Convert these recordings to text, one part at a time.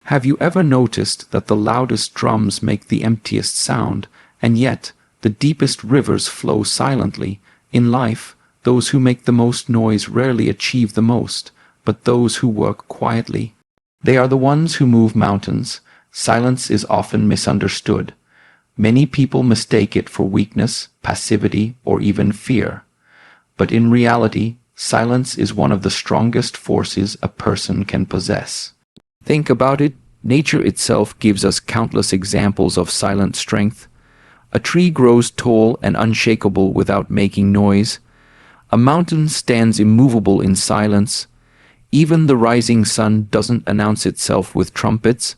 Have you ever noticed that the loudest drums make the emptiest sound, and yet the deepest rivers flow silently? In life, those who make the most noise rarely achieve the most, but those who work quietly. They are the ones who move mountains. Silence is often misunderstood. Many people mistake it for weakness, passivity, or even fear. But in reality, silence is one of the strongest forces a person can possess. Think about it. Nature itself gives us countless examples of silent strength. A tree grows tall and unshakable without making noise. A mountain stands immovable in silence. Even the rising sun doesn't announce itself with trumpets.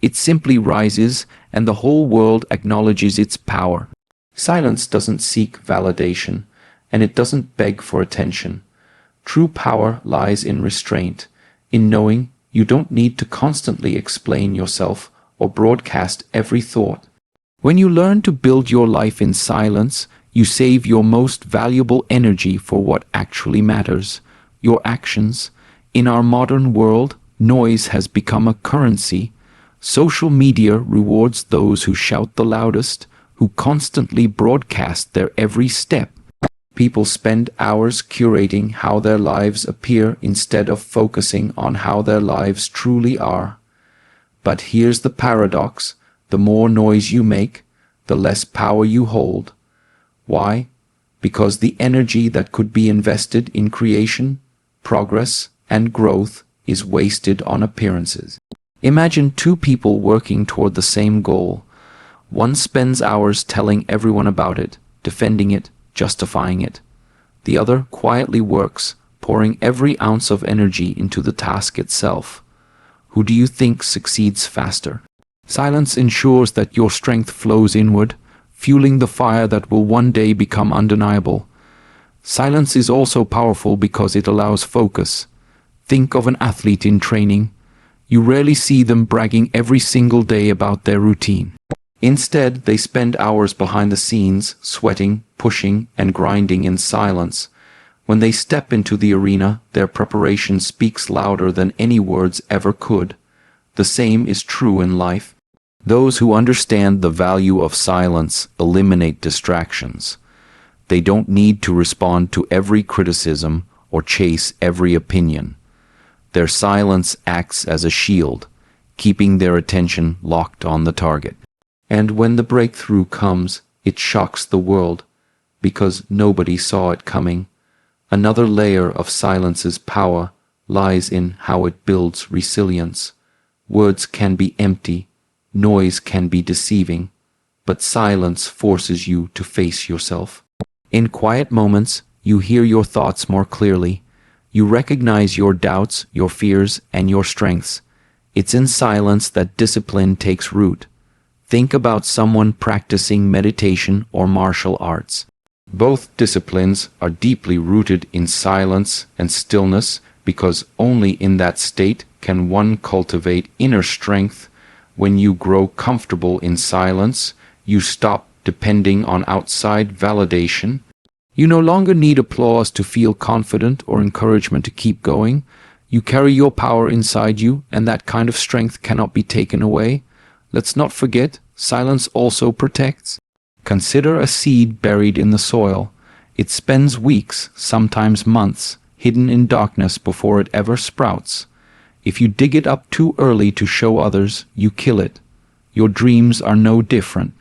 It simply rises, and the whole world acknowledges its power. Silence doesn't seek validation, and it doesn't beg for attention. True power lies in restraint, in knowing you don't need to constantly explain yourself or broadcast every thought. When you learn to build your life in silence, you save your most valuable energy for what actually matters, your actions. In our modern world, noise has become a currency. Social media rewards those who shout the loudest, who constantly broadcast their every step. People spend hours curating how their lives appear instead of focusing on how their lives truly are. But here's the paradox: the more noise you make, the less power you hold. Why? Because the energy that could be invested in creation, progress, and growth is wasted on appearances. Imagine two people working toward the same goal. One spends hours telling everyone about it, defending it, justifying it. The other quietly works, pouring every ounce of energy into the task itself. Who do you think succeeds faster? Silence ensures that your strength flows inward, fueling the fire that will one day become undeniable. Silence is also powerful because it allows focus. Think of an athlete in training. You rarely see them bragging every single day about their routine. Instead, they spend hours behind the scenes, sweating, pushing, and grinding in silence. When they step into the arena, their preparation speaks louder than any words ever could. The same is true in life. Those who understand the value of silence eliminate distractions. They don't need to respond to every criticism or chase every opinion. Their silence acts as a shield, keeping their attention locked on the target. And when the breakthrough comes, it shocks the world, because nobody saw it coming. Another layer of silence's power lies in how it builds resilience. Words can be empty, noise can be deceiving, but silence forces you to face yourself. In quiet moments, you hear your thoughts more clearly. You recognize your doubts, your fears, and your strengths. It's in silence that discipline takes root. Think about someone practicing meditation or martial arts. Both disciplines are deeply rooted in silence and stillness, because only in that state can one cultivate inner strength. When you grow comfortable in silence, you stop depending on outside validation. You no longer need applause to feel confident or encouragement to keep going. You carry your power inside you, and that kind of strength cannot be taken away. Let's not forget, silence also protects. Consider a seed buried in the soil. It spends weeks, sometimes months, hidden in darkness before it ever sprouts. If you dig it up too early to show others, you kill it. Your dreams are no different.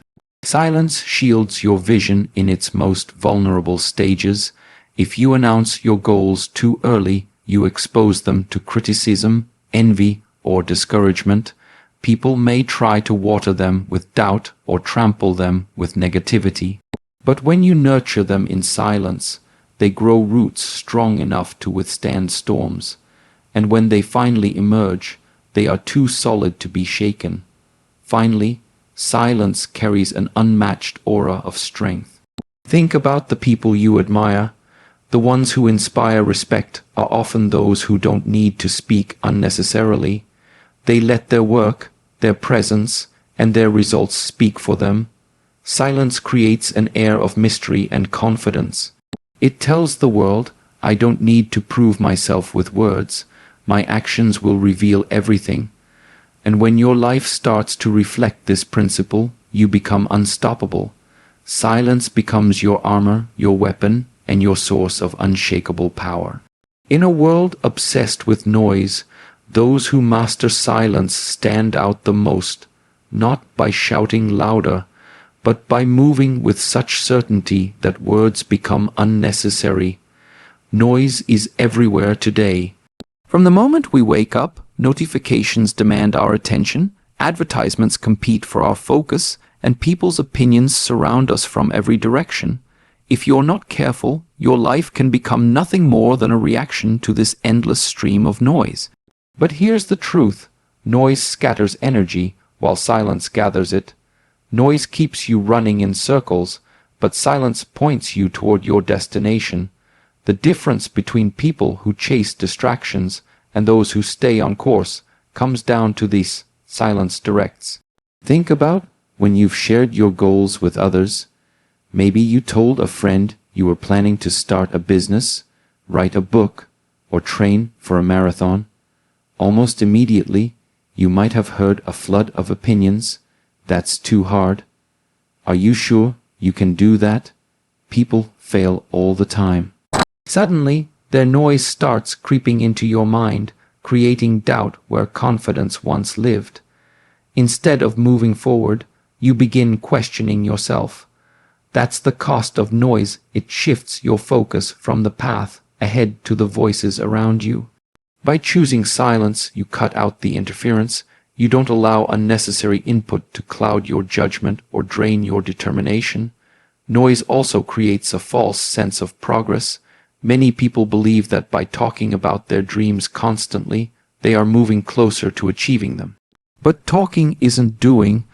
Silence shields your vision in its most vulnerable stages. If you announce your goals too early, you expose them to criticism, envy, or discouragement. People may try to water them with doubt or trample them with negativity. But when you nurture them in silence, they grow roots strong enough to withstand storms. And when they finally emerge, they are too solid to be shaken. Finally, silence carries an unmatched aura of strength. Think about the people you admire. The ones who inspire respect are often those who don't need to speak unnecessarily. They let their work, their presence, and their results speak for them. Silence creates an air of mystery and confidence. It tells the world, I don't need to prove myself with words. My actions will reveal everything. And when your life starts to reflect this principle, you become unstoppable. Silence becomes your armor, your weapon, and your source of unshakable power. In a world obsessed with noise, those who master silence stand out the most, not by shouting louder, but by moving with such certainty that words become unnecessary. Noise is everywhere today. From the moment we wake up, notifications demand our attention, advertisements compete for our focus, and people's opinions surround us from every direction. If you're not careful, your life can become nothing more than a reaction to this endless stream of noise. But here's the truth. Noise scatters energy, while silence gathers it. Noise keeps you running in circles, but silence points you toward your destination. The difference between people who chase distractions and those who stay on course comes down to this: silence directs. Think about when you've shared your goals with others. Maybe you told a friend you were planning to start a business, write a book, or train for a marathon. Almost immediately, you might have heard a flood of opinions. That's too hard. Are you sure you can do that? People fail all the time. Suddenly, their noise starts creeping into your mind, creating doubt where confidence once lived. Instead of moving forward, you begin questioning yourself. That's the cost of noise. It shifts your focus from the path ahead to the voices around you. By choosing silence, you cut out the interference. You don't allow unnecessary input to cloud your judgment or drain your determination. Noise also creates a false sense of progress. Many people believe that by talking about their dreams constantly, they are moving closer to achieving them. But talking isn't doing.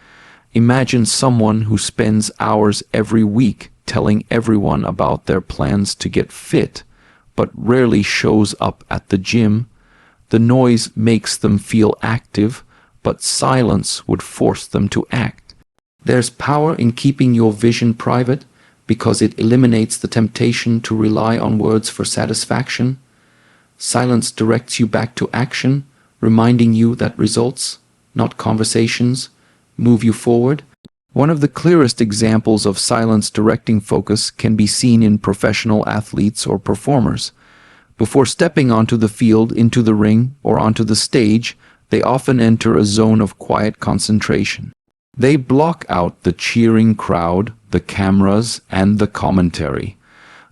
Imagine someone who spends hours every week telling everyone about their plans to get fit, but rarely shows up at the gym. The noise makes them feel active, but silence would force them to act. There's power in keeping your vision private because it eliminates the temptation to rely on words for satisfaction. Silence directs you back to action, reminding you that results, not conversations, move you forward. One of the clearest examples of silence directing focus can be seen in professional athletes or performers. Before stepping onto the field, into the ring, or onto the stage, they often enter a zone of quiet concentration. They block out the cheering crowd, the cameras, and the commentary.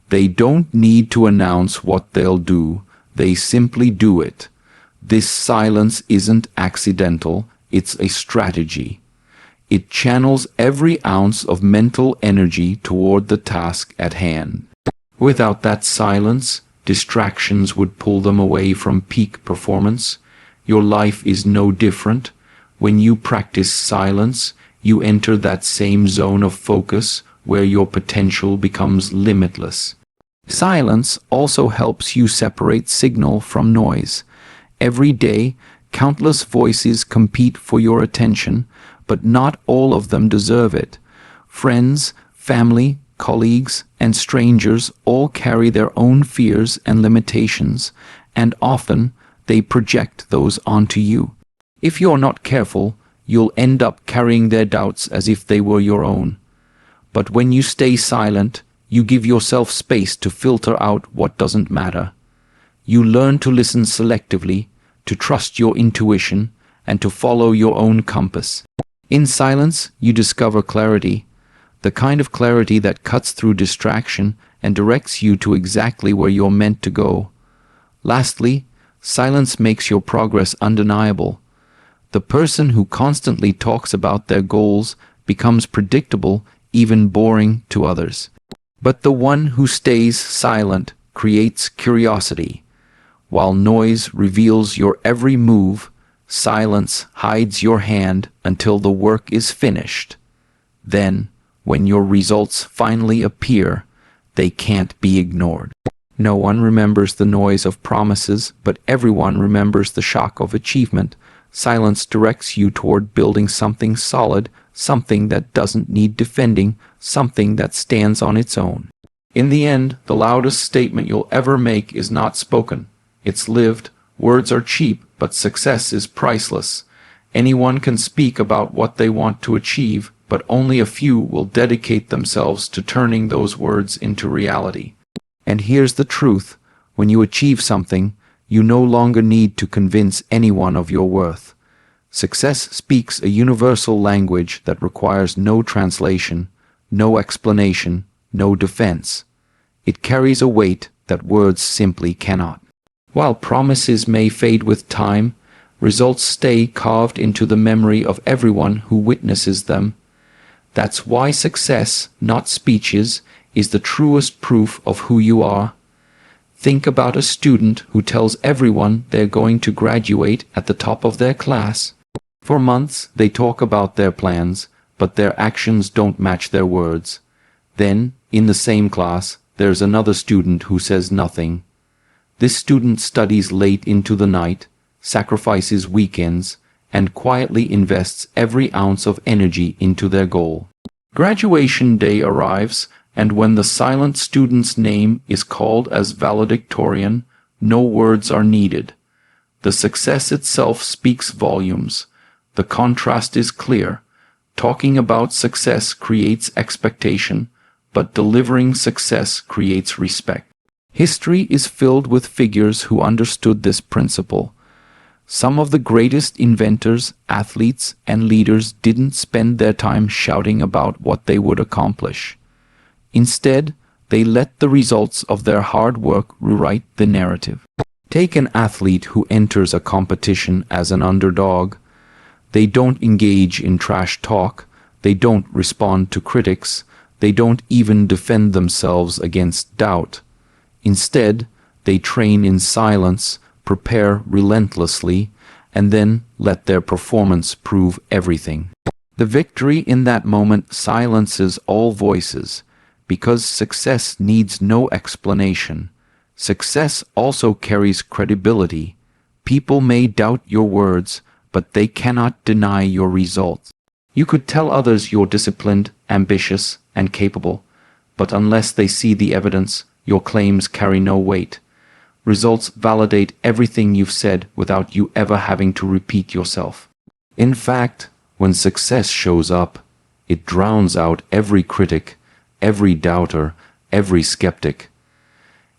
They don't need to announce what they'll do. They simply do it. This silence isn't accidental. It's a strategy. It channels every ounce of mental energy toward the task at hand. Without that silence, distractions would pull them away from peak performance. Your life is no different. When you practice silence, you enter that same zone of focus where your potential becomes limitless. Silence also helps you separate signal from noise. Every day, countless voices compete for your attention, but not all of them deserve it. Friends, family, colleagues, and strangers all carry their own fears and limitations, and often they project those onto you. If you're not careful, you'll end up carrying their doubts as if they were your own. But when you stay silent, you give yourself space to filter out what doesn't matter. You learn to listen selectively, to trust your intuition, and to follow your own compass. In silence, you discover clarity, the kind of clarity that cuts through distraction and directs you to exactly where you're meant to go. Lastly, silence makes your progress undeniable. The person who constantly talks about their goals becomes predictable, even boring to others. But the one who stays silent creates curiosity. While noise reveals your every move, silence hides your hand until the work is finished. Then, when your results finally appear, they can't be ignored. No one remembers the noise of promises, but everyone remembers the shock of achievement. Silence directs you toward building something solid, something that doesn't need defending, something that stands on its own. In the end, the loudest statement you'll ever make is not spoken. It's lived. Words are cheap, but success is priceless. Anyone can speak about what they want to achieve, but only a few will dedicate themselves to turning those words into reality. And here's the truth: when you achieve something, you no longer need to convince anyone of your worth. Success speaks a universal language that requires no translation, no explanation, no defense. It carries a weight that words simply cannot. While promises may fade with time, results stay carved into the memory of everyone who witnesses them. That's why success, not speeches, is the truest proof of who you are. Think about a student who tells everyone they're going to graduate at the top of their class. For months, they talk about their plans, but their actions don't match their words. Then, in the same class, there's another student who says nothing. This student studies late into the night, sacrifices weekends, and quietly invests every ounce of energy into their goal. Graduation day arrives, and when the silent student's name is called as valedictorian, no words are needed. The success itself speaks volumes. The contrast is clear. Talking about success creates expectation, but delivering success creates respect. History is filled with figures who understood this principle. Some of the greatest inventors, athletes, and leaders didn't spend their time shouting about what they would accomplish. Instead, they let the results of their hard work rewrite the narrative. Take an athlete who enters a competition as an underdog. They don't engage in trash talk. They don't respond to critics. They don't even defend themselves against doubt. Instead, they train in silence, prepare relentlessly, and then let their performance prove everything. The victory in that moment silences all voices, because success needs no explanation. Success also carries credibility. People may doubt your words, but they cannot deny your results. You could tell others you're disciplined, ambitious, and capable, but unless they see the evidence, your claims carry no weight. Results validate everything you've said without you ever having to repeat yourself. In fact, when success shows up, it drowns out every critic, every doubter, every skeptic.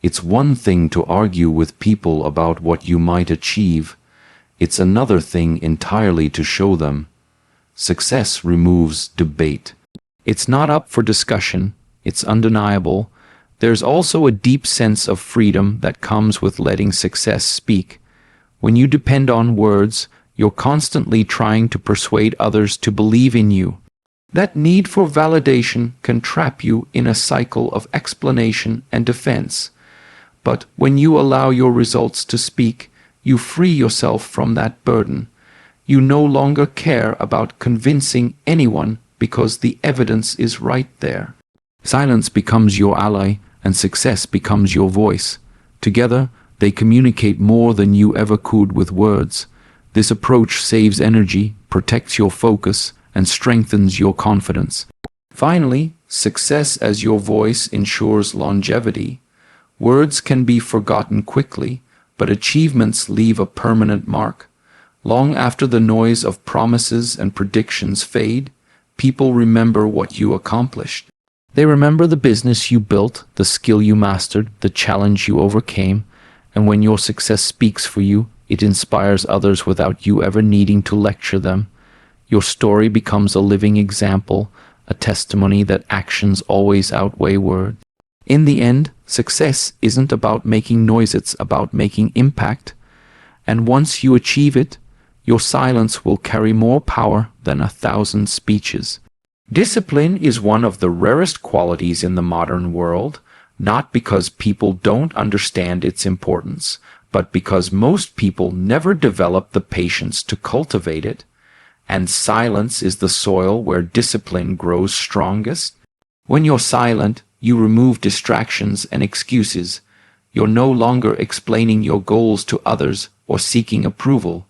It's one thing to argue with people about what you might achieve. It's another thing entirely to show them. Success removes debate. It's not up for discussion. It's undeniable. There's also a deep sense of freedom that comes with letting success speak. When you depend on words, you're constantly trying to persuade others to believe in you. That need for validation can trap you in a cycle of explanation and defense. But when you allow your results to speak, you free yourself from that burden. You no longer care about convincing anyone because the evidence is right there. Silence becomes your ally, and success becomes your voice. Together, they communicate more than you ever could with words. This approach saves energy, protects your focus, and strengthens your confidence. Finally, success as your voice ensures longevity. Words can be forgotten quickly, but achievements leave a permanent mark. Long after the noise of promises and predictions fade, people remember what you accomplished. They remember the business you built, the skill you mastered, the challenge you overcame, and when your success speaks for you, it inspires others without you ever needing to lecture them. Your story becomes a living example, a testimony that actions always outweigh words. In the end, success isn't about making noise, it's about making impact. And once you achieve it, your silence will carry more power than 1,000 speeches. Discipline is one of the rarest qualities in the modern world, not because people don't understand its importance, but because most people never develop the patience to cultivate it. And silence is the soil where discipline grows strongest. When you're silent, you remove distractions and excuses. You're no longer explaining your goals to others or seeking approval.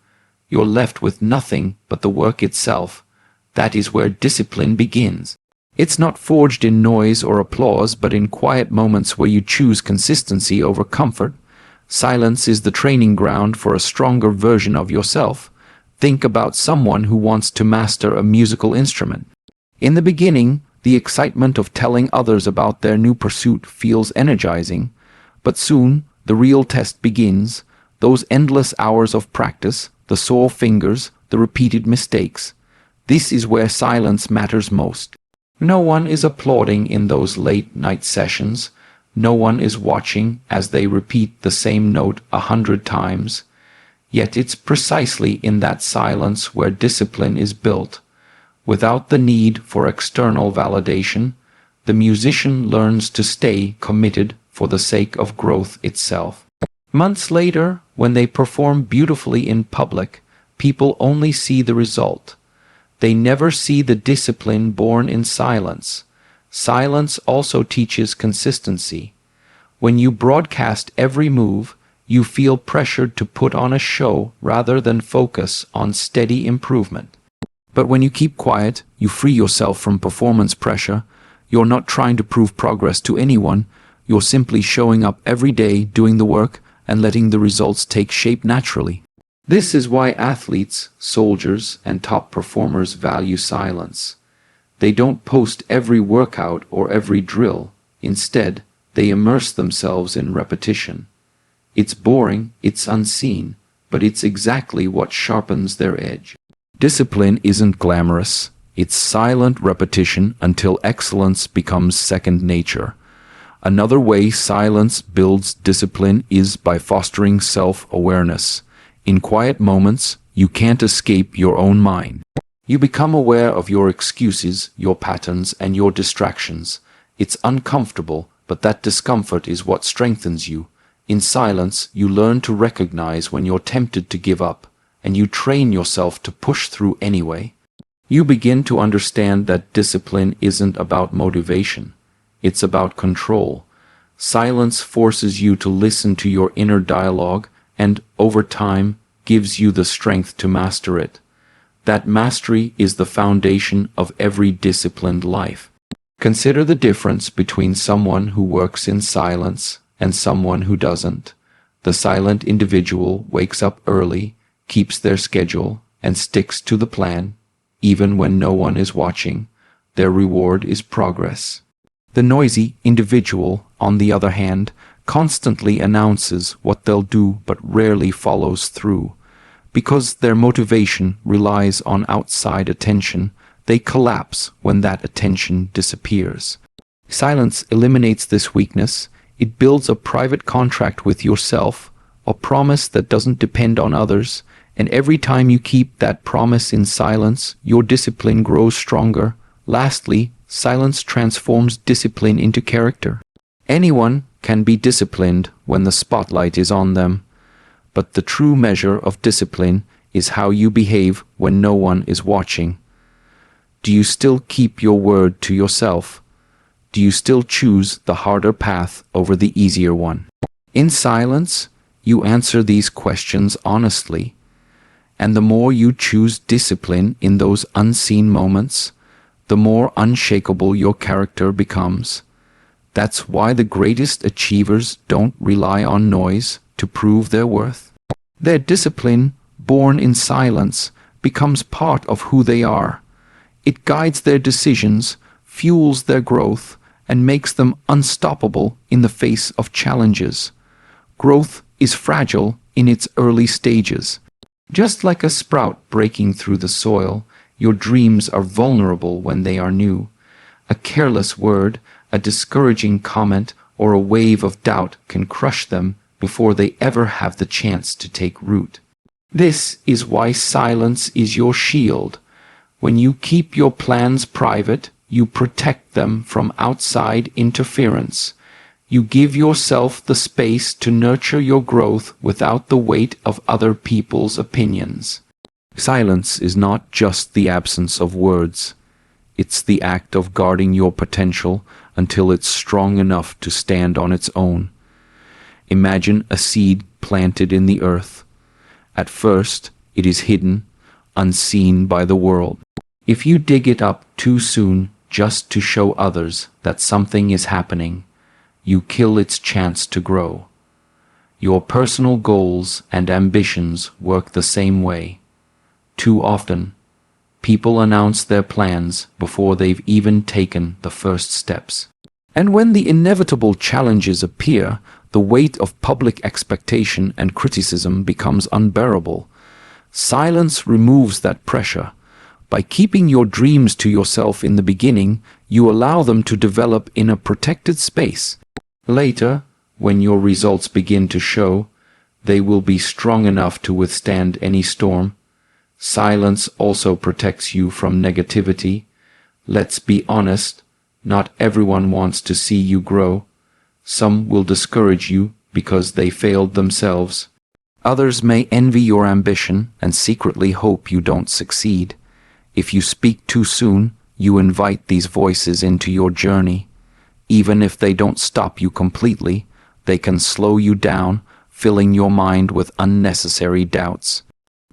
You're left with nothing but the work itself. That is where discipline begins. It's not forged in noise or applause, but in quiet moments where you choose consistency over comfort. Silence is the training ground for a stronger version of yourself. Think about someone who wants to master a musical instrument. In the beginning, the excitement of telling others about their new pursuit feels energizing, but soon the real test begins, those endless hours of practice, the sore fingers, the repeated mistakes. This is where silence matters most. No one is applauding in those late-night sessions. No one is watching as they repeat the same note 100 times. Yet it's precisely in that silence where discipline is built. Without the need for external validation, the musician learns to stay committed for the sake of growth itself. Months later, when they perform beautifully in public, people only see the result. They never see the discipline born in silence. Silence also teaches consistency. When you broadcast every move, you feel pressured to put on a show rather than focus on steady improvement. But when you keep quiet, you free yourself from performance pressure. You're not trying to prove progress to anyone. You're simply showing up every day, doing the work, and letting the results take shape naturally. This is why athletes, soldiers, and top performers value silence. They don't post every workout or every drill. Instead, they immerse themselves in repetition. It's boring, it's unseen, but it's exactly what sharpens their edge. Discipline isn't glamorous. It's silent repetition until excellence becomes second nature. Another way silence builds discipline is by fostering self-awareness. In quiet moments, you can't escape your own mind. You become aware of your excuses, your patterns, and your distractions. It's uncomfortable, but that discomfort is what strengthens you. In silence, you learn to recognize when you're tempted to give up, and you train yourself to push through anyway. You begin to understand that discipline isn't about motivation. It's about control. Silence forces you to listen to your inner dialogue and, over time, gives you the strength to master it. That mastery is the foundation of every disciplined life. Consider the difference between someone who works in silence and someone who doesn't. The silent individual wakes up early, keeps their schedule, and sticks to the plan, even when no one is watching. Their reward is progress. The noisy individual, on the other hand, constantly announces what they'll do but rarely follows through. Because their motivation relies on outside attention, they collapse when that attention disappears. Silence eliminates this weakness. It builds a private contract with yourself, a promise that doesn't depend on others, and every time you keep that promise in silence, your discipline grows stronger. Lastly, silence transforms discipline into character. Anyone can be disciplined when the spotlight is on them, but the true measure of discipline is how you behave when no one is watching. Do you still keep your word to yourself? Do you still choose the harder path over the easier one? In silence, you answer these questions honestly, and the more you choose discipline in those unseen moments, the more unshakable your character becomes. That's why the greatest achievers don't rely on noise to prove their worth. Their discipline, born in silence, becomes part of who they are. It guides their decisions, fuels their growth, and makes them unstoppable in the face of challenges. Growth is fragile in its early stages. Just like a sprout breaking through the soil, your dreams are vulnerable when they are new. A careless word, a discouraging comment, or a wave of doubt can crush them before they ever have the chance to take root. This is why silence is your shield. When you keep your plans private, you protect them from outside interference. You give yourself the space to nurture your growth without the weight of other people's opinions. Silence is not just the absence of words. It's the act of guarding your potential until it's strong enough to stand on its own. Imagine a seed planted in the earth. At first, it is hidden, unseen by the world. If you dig it up too soon just to show others that something is happening, you kill its chance to grow. Your personal goals and ambitions work the same way. Too often, people announce their plans before they've even taken the first steps. And when the inevitable challenges appear, the weight of public expectation and criticism becomes unbearable. Silence removes that pressure. By keeping your dreams to yourself in the beginning, you allow them to develop in a protected space. Later, when your results begin to show, they will be strong enough to withstand any storm. Silence also protects you from negativity. Let's be honest, not everyone wants to see you grow. Some will discourage you because they failed themselves. Others may envy your ambition and secretly hope you don't succeed. If you speak too soon, you invite these voices into your journey. Even if they don't stop you completely, they can slow you down, filling your mind with unnecessary doubts.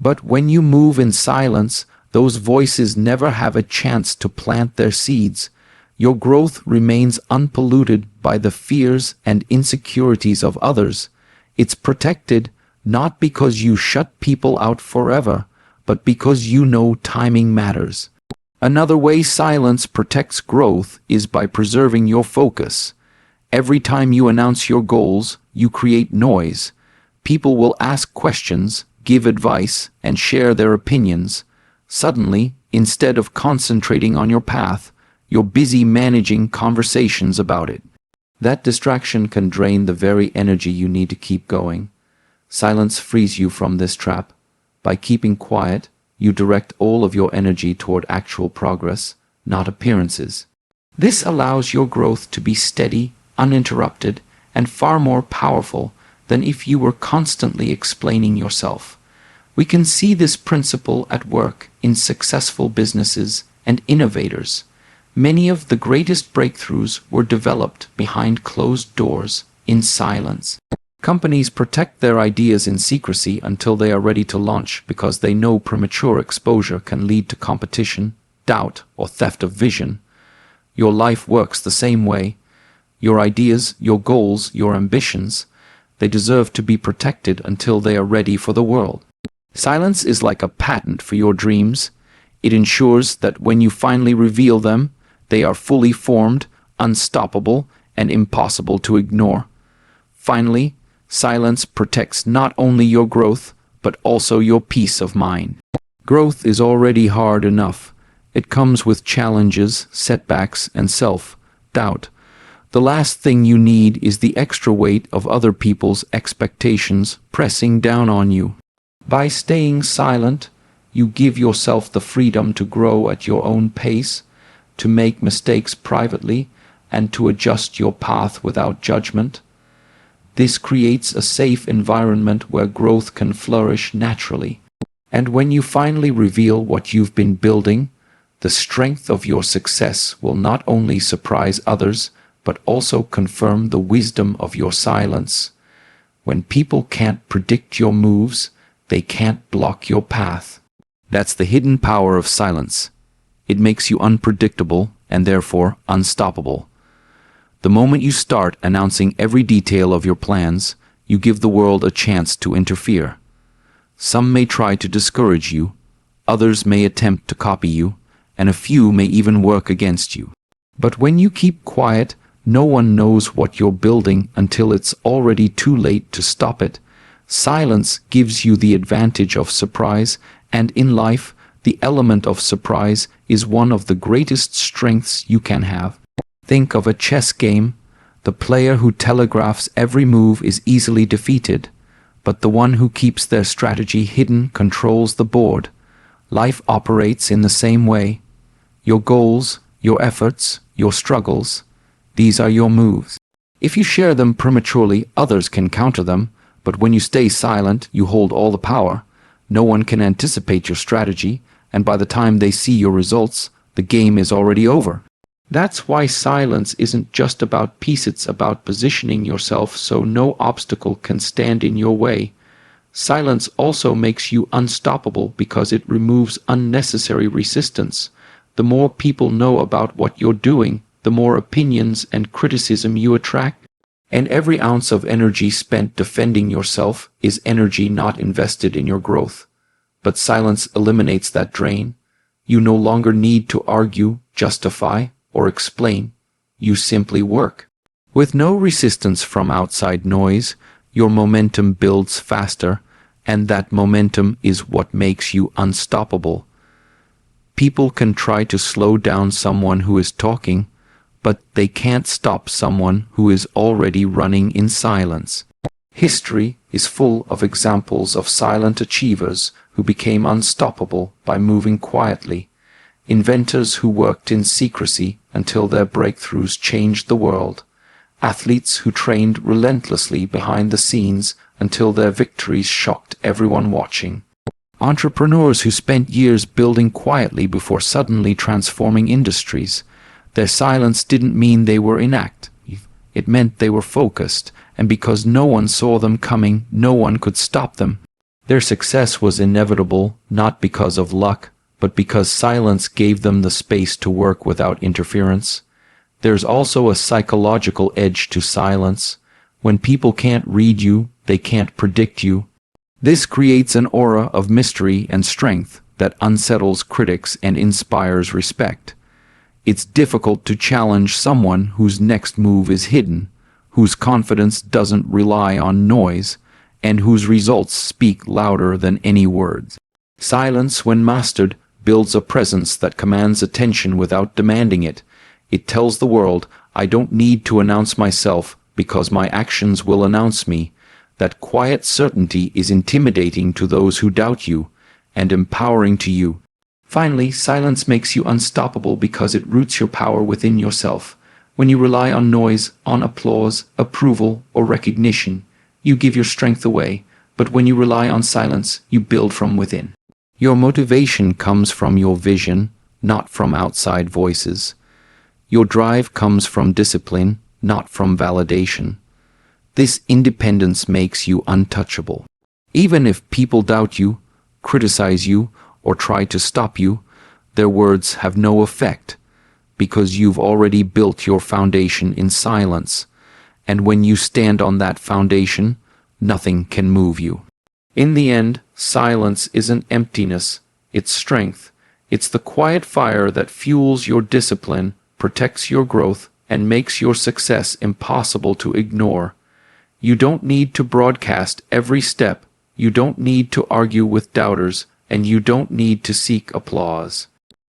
But when you move in silence, those voices never have a chance to plant their seeds. Your growth remains unpolluted by the fears and insecurities of others. It's protected not because you shut people out forever, but because you know timing matters. Another way silence protects growth is by preserving your focus. Every time you announce your goals, you create noise. People will ask questions, give advice, and share their opinions. Suddenly, instead of concentrating on your path, you're busy managing conversations about it. That distraction can drain the very energy you need to keep going. Silence frees you from this trap. By keeping quiet, you direct all of your energy toward actual progress, not appearances. This allows your growth to be steady, uninterrupted, and far more powerful than if you were constantly explaining yourself. We can see this principle at work in successful businesses and innovators. Many of the greatest breakthroughs were developed behind closed doors, in silence. Companies protect their ideas in secrecy until they are ready to launch because they know premature exposure can lead to competition, doubt, or theft of vision. Your life works the same way. Your ideas, your goals, your ambitions, they deserve to be protected until they are ready for the world. Silence is like a patent for your dreams. It ensures that when you finally reveal them, they are fully formed, unstoppable, and impossible to ignore. Finally, silence protects not only your growth, but also your peace of mind. Growth is already hard enough. It comes with challenges, setbacks, and self-doubt. The last thing you need is the extra weight of other people's expectations pressing down on you. By staying silent, you give yourself the freedom to grow at your own pace, to make mistakes privately, and to adjust your path without judgment. This creates a safe environment where growth can flourish naturally. And when you finally reveal what you've been building, the strength of your success will not only surprise others, but also confirm the wisdom of your silence. When people can't predict your moves, they can't block your path. That's the hidden power of silence. It makes you unpredictable and therefore unstoppable. The moment you start announcing every detail of your plans, you give the world a chance to interfere. Some may try to discourage you, others may attempt to copy you, and a few may even work against you. But when you keep quiet, no one knows what you're building until it's already too late to stop it. Silence gives you the advantage of surprise, and in life, the element of surprise is one of the greatest strengths you can have. Think of a chess game. The player who telegraphs every move is easily defeated, but the one who keeps their strategy hidden controls the board. Life operates in the same way. Your goals, your efforts, your struggles, these are your moves. If you share them prematurely, others can counter them, but when you stay silent, you hold all the power. No one can anticipate your strategy, and by the time they see your results, the game is already over. That's why silence isn't just about peace, it's about positioning yourself so no obstacle can stand in your way. Silence also makes you unstoppable because it removes unnecessary resistance. The more people know about what you're doing, the more opinions and criticism you attract. And every ounce of energy spent defending yourself is energy not invested in your growth. but silence eliminates that drain. You no longer need to argue, justify, or explain. You simply work. With no resistance from outside noise, your momentum builds faster, and that momentum is what makes you unstoppable. People can try to slow down someone who is talking, but they can't stop someone who is already running in silence. History is full of examples of silent achievers who became unstoppable by moving quietly, inventors who worked in secrecy until their breakthroughs changed the world, athletes who trained relentlessly behind the scenes until their victories shocked everyone watching, entrepreneurs who spent years building quietly before suddenly transforming industries. Their silence didn't mean they were inactive. It meant they were focused, and because no one saw them coming, no one could stop them. Their success was inevitable, not because of luck, but because silence gave them the space to work without interference. There's also a psychological edge to silence. When people can't read you, they can't predict you. This creates an aura of mystery and strength that unsettles critics and inspires respect. It's difficult to challenge someone whose next move is hidden, whose confidence doesn't rely on noise, and whose results speak louder than any words. Silence, when mastered, builds a presence that commands attention without demanding it. It tells the world, I don't need to announce myself because my actions will announce me. That quiet certainty is intimidating to those who doubt you, and empowering to you. Finally, silence makes you unstoppable because it roots your power within yourself. When you rely on noise, on applause, approval, or recognition, you give your strength away. But when you rely on silence, you build from within. Your motivation comes from your vision, not from outside voices. Your drive comes from discipline, not from validation. This independence makes you untouchable. Even if people doubt you, criticize you, or try to stop you, their words have no effect, because you've already built your foundation in silence, and when you stand on that foundation, nothing can move you. In the end, silence isn't emptiness, it's strength. It's the quiet fire that fuels your discipline, protects your growth, and makes your success impossible to ignore. You don't need to broadcast every step, you don't need to argue with doubters, and you don't need to seek applause.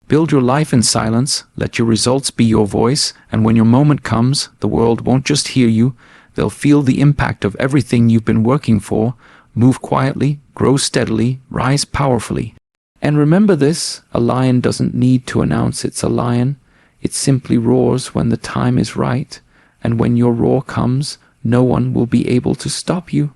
Build your life in silence, let your results be your voice, and when your moment comes, the world won't just hear you, they'll feel the impact of everything you've been working for. Move quietly, grow steadily, rise powerfully. And remember this, a lion doesn't need to announce it's a lion. It simply roars when the time is right, and when your roar comes, no one will be able to stop you.